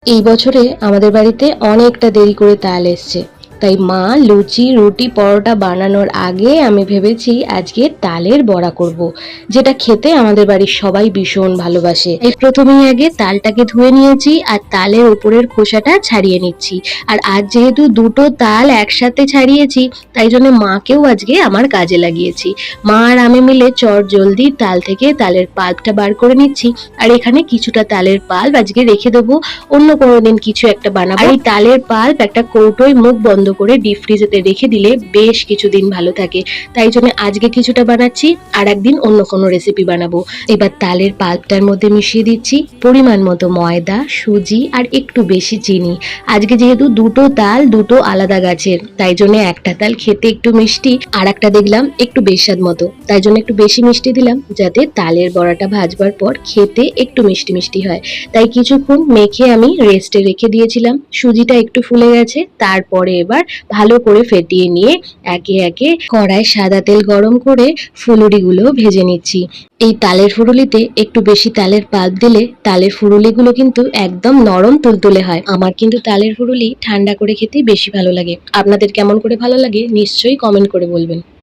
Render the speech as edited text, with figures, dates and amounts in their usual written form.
এই বছরে আমাদের বাড়িতে অনেকটা দেরি করে তাল এসছে। তাই মা লুচি রুটি পরোটা বানানোর আগে আমি ভেবেছি আজকে তালের বড়া করব, যেটা খেতে আমাদের বাড়ির সবাই ভীষণ ভালোবাসে। এই প্রথমেই আগে তালটাকে ধুয়ে নিয়েছি আর তালের উপরের খোসাটা ছাড়িয়ে নিচ্ছি। আর আজ যেহেতু দুটো তাল একসাথে ছাড়িয়েছি, তাই জন্য মাকেও আজকে আমার কাজে লাগিয়েছি। মা আর আমি মিলে চট জলদি তাল থেকে তালের পাল্পটা বার করে নিচ্ছি। আর এখানে কিছুটা তালের পাল্প আজকে রেখে দেবো, অন্য কোনো দিন কিছু একটা বানাবো। আর এই তালের পাল্প একটা কৌটোয় মুখ বন্ধ করে ডিপ ফ্রিজেতে রেখে দিলে বেশ কিছুদিন ভালো থাকে। তাই জন্য আজকে কিছুটা বানাচ্ছি, আর একদিন অন্য কোনো রেসিপি বানাবো। এবার তালের পাল্পটার মধ্যে মিশিয়ে দিচ্ছি পরিমাণ মতো ময়দা, সুজি আর একটু বেশি চিনি। আজকে যেহেতু দুটো তাল দুটো আলাদা গাছের, তাই জন্য একটা তাল খেতে একটু মিষ্টি, আর একটা দেখলাম একটু বেস্বাদ মতো, তাই জন্য একটু বেশি মিষ্টি দিলাম, যাতে তালের বড়াটা ভাজবার পর খেতে একটু মিষ্টি মিষ্টি হয়। তাই কিছুক্ষণ মেখে আমি রেস্টে রেখে দিয়েছিলাম। সুজিটা একটু ফুলে গেছে, তারপরে এবার ভালো করে ফেটিয়ে নিয়ে একে একে কড়ায় সাদা তেল গরম করে ফুলুরিগুলো ভেজে নিচ্ছি। এই তালের ফুরুলিতে একটু বেশি তালের পাল্প দিলে তালের ফুরুলিগুলো কিন্তু একদম নরম তুলতুলে হয়। আমার কিন্তু তালের ফুরুলি ঠান্ডা করে খেতেই বেশি ভালো লাগে। আপনাদের কেমন করে ভালো লাগে নিশ্চয়ই কমেন্ট করে বলবেন।